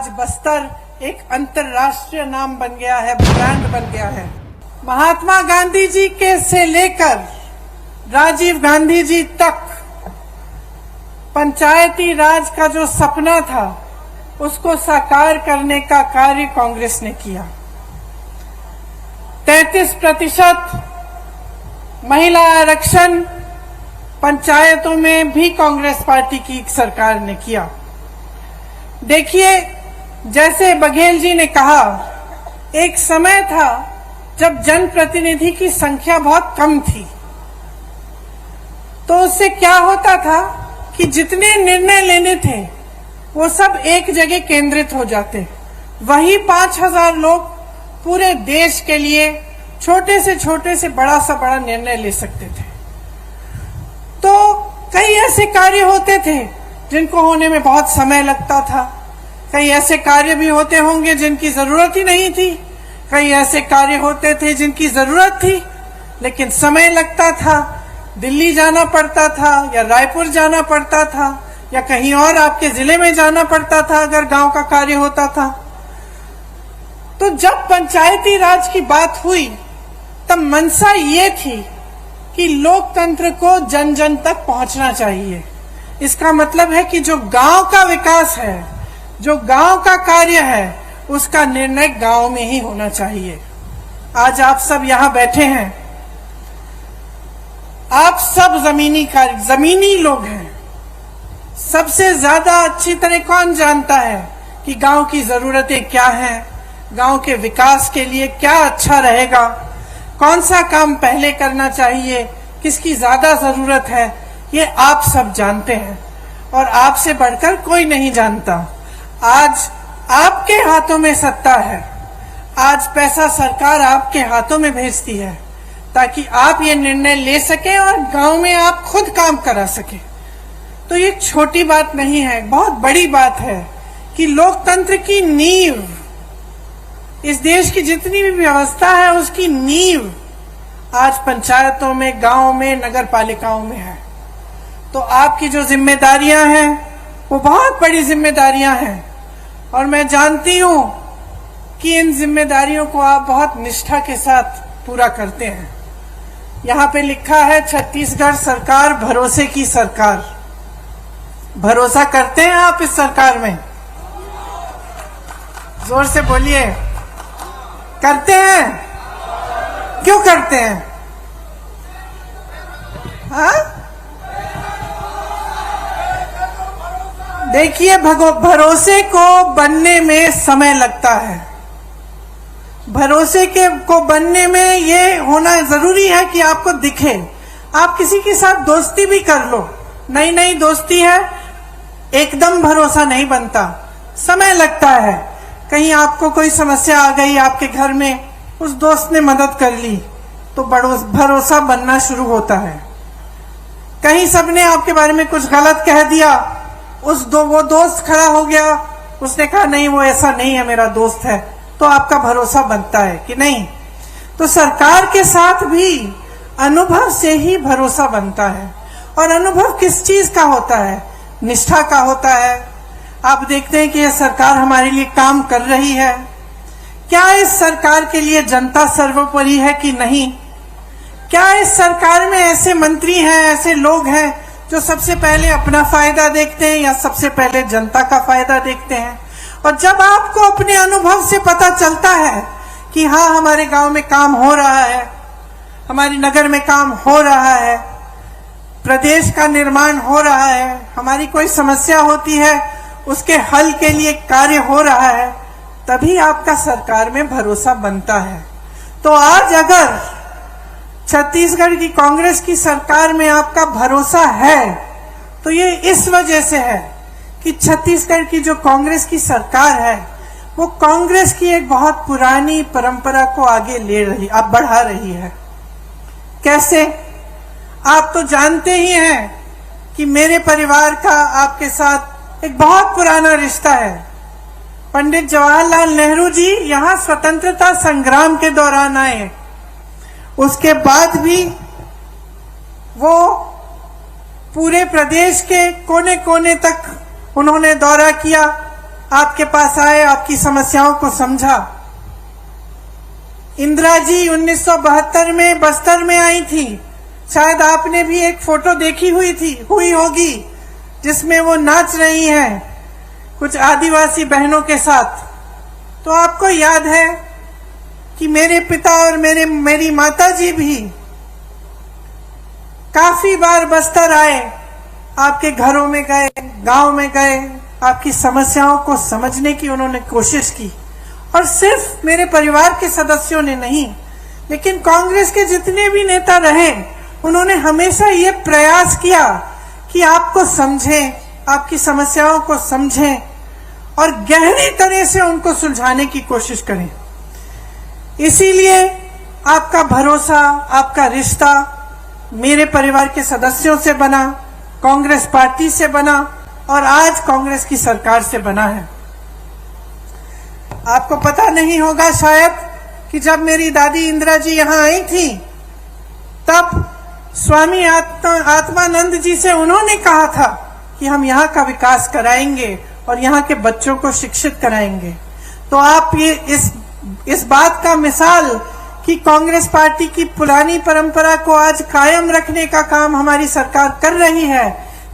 आज बस्तर एक अंतर्राष्ट्रीय नाम बन गया है, ब्रांड बन गया है। महात्मा गांधी जी के से लेकर राजीव गांधी जी तक पंचायती राज का जो सपना था उसको साकार करने का कार्य कांग्रेस ने किया। 33% महिला आरक्षण पंचायतों में भी कांग्रेस पार्टी की सरकार ने किया। देखिए, जैसे बघेल जी ने कहा, एक समय था जब जनप्रतिनिधि की संख्या बहुत कम थी, तो उससे क्या होता था कि जितने निर्णय लेने थे वो सब एक जगह केंद्रित हो जाते। वही 5000 लोग पूरे देश के लिए छोटे से बड़ा निर्णय ले सकते थे। तो कई ऐसे कार्य होते थे जिनको होने में बहुत समय लगता था। कई ऐसे कार्य भी होते होंगे जिनकी जरूरत ही नहीं थी। कई ऐसे कार्य होते थे जिनकी जरूरत थी लेकिन समय लगता था। दिल्ली जाना पड़ता था या रायपुर जाना पड़ता था या कहीं और आपके जिले में जाना पड़ता था अगर गांव का कार्य होता था। तो जब पंचायती राज की बात हुई तब मंशा ये थी कि लोकतंत्र को जन जन तक पहुंचना चाहिए। इसका मतलब है कि जो गांव का विकास है, जो गांव का कार्य है, उसका निर्णय गांव में ही होना चाहिए। आज आप सब यहाँ बैठे हैं, आप सब जमीनी लोग हैं। सबसे ज्यादा अच्छी तरह कौन जानता है कि गांव की जरूरतें क्या हैं, गांव के विकास के लिए क्या अच्छा रहेगा, कौन सा काम पहले करना चाहिए, किसकी ज्यादा जरूरत है, ये आप सब जानते हैं और आपसे बढ़कर कोई नहीं जानता। आज आपके हाथों में सत्ता है। आज पैसा सरकार आपके हाथों में भेजती है ताकि आप ये निर्णय ले सकें और गांव में आप खुद काम करा सकें। तो ये छोटी बात नहीं है, बहुत बड़ी बात है कि लोकतंत्र की नींव, इस देश की जितनी भी व्यवस्था है उसकी नींव आज पंचायतों में, गांव में, नगर पालिकाओं में है। तो आपकी जो जिम्मेदारियां हैं वो बहुत बड़ी जिम्मेदारियां हैं और मैं जानती हूं कि इन जिम्मेदारियों को आप बहुत निष्ठा के साथ पूरा करते हैं। यहाँ पे लिखा है छत्तीसगढ़ सरकार भरोसे की सरकार। भरोसा करते हैं आप इस सरकार में? जोर से बोलिए, करते हैं? क्यों करते हैं? हाँ? देखिए, भरोसे को बनने में समय लगता है। भरोसे को बनने में ये होना जरूरी है कि आपको दिखे। आप किसी के साथ दोस्ती भी कर लो, नई दोस्ती है, एकदम भरोसा नहीं बनता, समय लगता है। कहीं आपको कोई समस्या आ गई आपके घर में, उस दोस्त ने मदद कर ली तो भरोसा बनना शुरू होता है। कहीं सबने आपके बारे में कुछ गलत कह दिया, वो दोस्त खड़ा हो गया, उसने कहा नहीं वो ऐसा नहीं है, मेरा दोस्त है, तो आपका भरोसा बनता है कि नहीं? तो सरकार के साथ भी अनुभव से ही भरोसा बनता है। और अनुभव किस चीज का होता है? निष्ठा का होता है। आप देखते हैं कि यह सरकार हमारे लिए काम कर रही है। क्या इस सरकार के लिए जनता सर्वोपरि है कि नहीं? क्या इस सरकार में ऐसे मंत्री हैं, ऐसे लोग हैं जो सबसे पहले अपना फायदा देखते हैं या सबसे पहले जनता का फायदा देखते हैं? और जब आपको अपने अनुभव से पता चलता है कि हाँ हमारे गांव में काम हो रहा है, हमारे नगर में काम हो रहा है, प्रदेश का निर्माण हो रहा है, हमारी कोई समस्या होती है उसके हल के लिए कार्य हो रहा है, तभी आपका सरकार में भरोसा बनता है। तो आज अगर छत्तीसगढ़ की कांग्रेस की सरकार में आपका भरोसा है तो ये इस वजह से है कि छत्तीसगढ़ की जो कांग्रेस की सरकार है वो कांग्रेस की एक बहुत पुरानी परंपरा को आगे बढ़ा रही है। कैसे? आप तो जानते ही हैं कि मेरे परिवार का आपके साथ एक बहुत पुराना रिश्ता है। पंडित जवाहरलाल नेहरू जी यहाँ स्वतंत्रता संग्राम के दौरान आए, उसके बाद भी वो पूरे प्रदेश के कोने कोने तक उन्होंने दौरा किया। आपके पास आए, आपकी समस्याओं को समझा। इंदिरा जी 1972 में बस्तर में आई थी। शायद आपने भी एक फोटो देखी हुई होगी जिसमें वो नाच रही हैं कुछ आदिवासी बहनों के साथ। तो आपको याद है कि मेरे पिता और मेरी माता जी भी काफी बार बस्तर आए, आपके घरों में गए, गांव में गए, आपकी समस्याओं को समझने की उन्होंने कोशिश की। और सिर्फ मेरे परिवार के सदस्यों ने नहीं, लेकिन कांग्रेस के जितने भी नेता रहे, उन्होंने हमेशा ये प्रयास किया कि आपको समझें, आपकी समस्याओं को समझें और गहरी तरह से उनको सुलझाने की कोशिश करें। इसीलिए आपका भरोसा, आपका रिश्ता मेरे परिवार के सदस्यों से बना, कांग्रेस पार्टी से बना और आज कांग्रेस की सरकार से बना है। आपको पता नहीं होगा शायद कि जब मेरी दादी इंदिरा जी यहाँ आई थी, तब स्वामी आत्मानंद जी से उन्होंने कहा था कि हम यहाँ का विकास कराएंगे और यहाँ के बच्चों को शिक्षित कराएंगे। तो आप ये इस बात का मिसाल कि कांग्रेस पार्टी की पुरानी परंपरा को आज कायम रखने का काम हमारी सरकार कर रही है,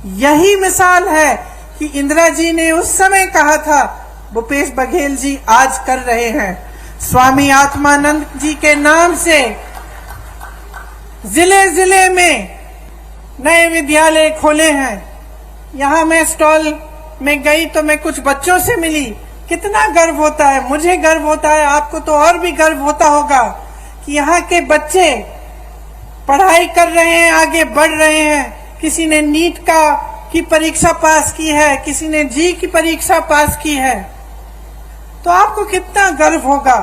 यही मिसाल है कि इंदिरा जी ने उस समय कहा था, भूपेश बघेल जी आज कर रहे हैं। स्वामी आत्मानंद जी के नाम से जिले जिले में नए विद्यालय खोले हैं। यहाँ मैं स्टॉल में गई तो मैं कुछ बच्चों से मिली, कितना गर्व होता है, मुझे गर्व होता है, आपको तो और भी गर्व होता होगा कि यहाँ के बच्चे पढ़ाई कर रहे हैं, आगे बढ़ रहे हैं। किसी ने नीट की परीक्षा पास की है, किसी ने जी की परीक्षा पास की है। तो आपको कितना गर्व होगा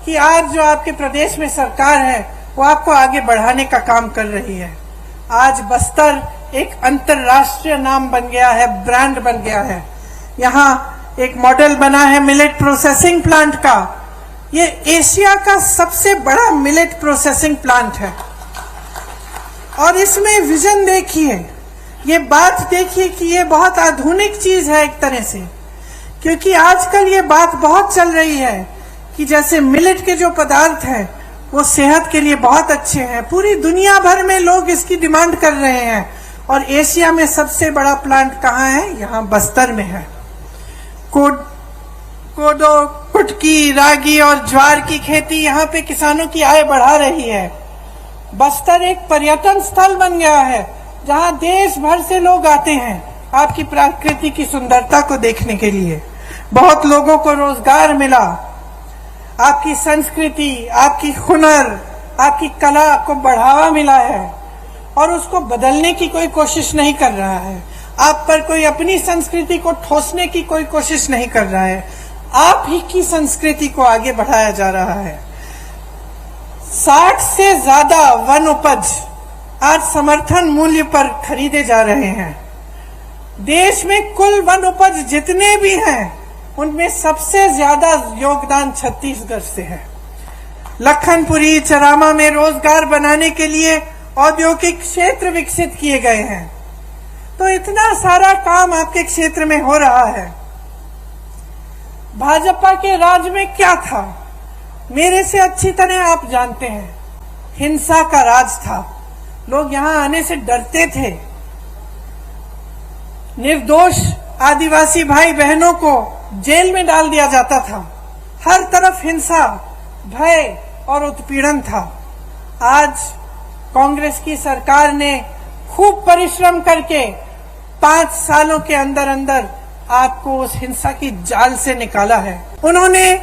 कि आज जो आपके प्रदेश में सरकार है वो आपको आगे बढ़ाने का काम कर रही है। आज बस्तर एक अंतरराष्ट्रीय नाम बन गया है, ब्रांड बन गया है। यहाँ एक मॉडल बना है मिलेट प्रोसेसिंग प्लांट का। ये एशिया का सबसे बड़ा मिलेट प्रोसेसिंग प्लांट है। और इसमें विजन देखिए, ये बात देखिए कि ये बहुत आधुनिक चीज है एक तरह से, क्योंकि आजकल ये बात बहुत चल रही है कि जैसे मिलेट के जो पदार्थ हैं वो सेहत के लिए बहुत अच्छे हैं। पूरी दुनिया भर में लोग इसकी डिमांड कर रहे हैं और एशिया में सबसे बड़ा प्लांट कहाँ है? यहाँ बस्तर में है। कोदो, कुटकी, रागी और ज्वार की खेती यहाँ पे किसानों की आय बढ़ा रही है। बस्तर एक पर्यटन स्थल बन गया है जहाँ देश भर से लोग आते हैं आपकी प्रकृति की सुंदरता को देखने के लिए। बहुत लोगों को रोजगार मिला। आपकी संस्कृति, आपकी हुनर, आपकी कला को बढ़ावा मिला है और उसको बदलने की कोई कोशिश नहीं कर रहा है। आप पर कोई अपनी संस्कृति को ठोसने की कोई कोशिश नहीं कर रहा है। आप ही की संस्कृति को आगे बढ़ाया जा रहा है। 60 से ज्यादा वन उपज आज समर्थन मूल्य पर खरीदे जा रहे हैं। देश में कुल वन उपज जितने भी हैं उनमें सबसे ज्यादा योगदान छत्तीसगढ़ से है। लखनपुरी, चरामा में रोजगार बनाने के लिए औद्योगिक क्षेत्र विकसित किए गए हैं। तो इतना सारा काम आपके क्षेत्र में हो रहा है। भाजपा के राज में क्या था? मेरे से अच्छी तरह आप जानते हैं, हिंसा का राज था। लोग यहाँ आने से डरते थे। निर्दोष आदिवासी भाई बहनों को जेल में डाल दिया जाता था। हर तरफ हिंसा, भय और उत्पीड़न था। आज कांग्रेस की सरकार ने खूब परिश्रम करके 5 सालों के अंदर अंदर आपको उस हिंसा की जाल से निकाला है। उन्होंने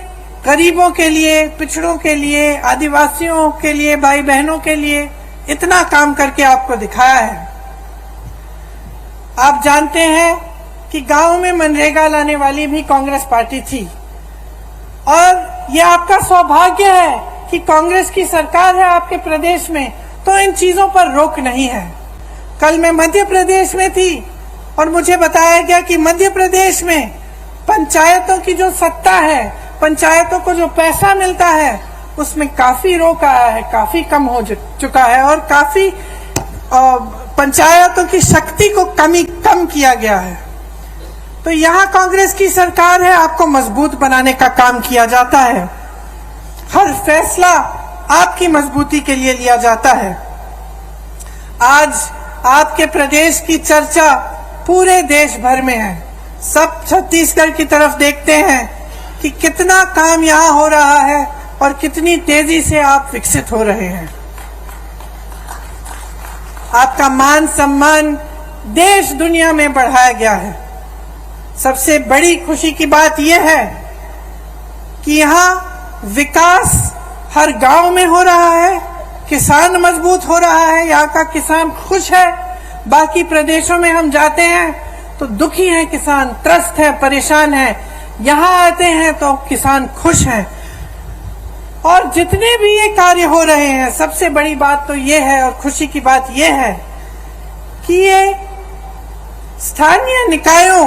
गरीबों के लिए, पिछड़ों के लिए, आदिवासियों के लिए, भाई बहनों के लिए इतना काम करके आपको दिखाया है। आप जानते हैं कि गांव में मनरेगा लाने वाली भी कांग्रेस पार्टी थी और यह आपका सौभाग्य है कि कांग्रेस की सरकार है आपके प्रदेश में, तो इन चीजों पर रोक नहीं है। कल मैं मध्य प्रदेश में थी और मुझे बताया गया कि मध्य प्रदेश में पंचायतों की जो सत्ता है, पंचायतों को जो पैसा मिलता है, उसमें काफी रोक आया है, काफी कम हो चुका है और काफी पंचायतों की शक्ति को कम किया गया है। तो यहाँ कांग्रेस की सरकार है, आपको मजबूत बनाने का काम किया जाता है। हर फैसला आपकी मजबूती के लिए लिया जाता है। आज आपके प्रदेश की चर्चा पूरे देश भर में है। सब छत्तीसगढ़ की तरफ देखते हैं कि कितना काम यहाँ हो रहा है और कितनी तेजी से आप विकसित हो रहे हैं। आपका मान सम्मान देश दुनिया में बढ़ाया गया है। सबसे बड़ी खुशी की बात यह है कि यहाँ विकास हर गांव में हो रहा है, किसान मजबूत हो रहा है, यहाँ का किसान खुश है। बाकी प्रदेशों में हम जाते हैं तो दुखी हैं किसान, त्रस्त है, परेशान है। यहाँ आते हैं तो किसान खुश हैं। और जितने भी ये कार्य हो रहे हैं, सबसे बड़ी बात तो ये है और खुशी की बात ये है कि ये स्थानीय निकायों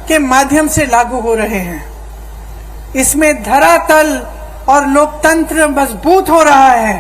के माध्यम से लागू हो रहे हैं। इसमें धरातल और लोकतंत्र मजबूत हो रहा है।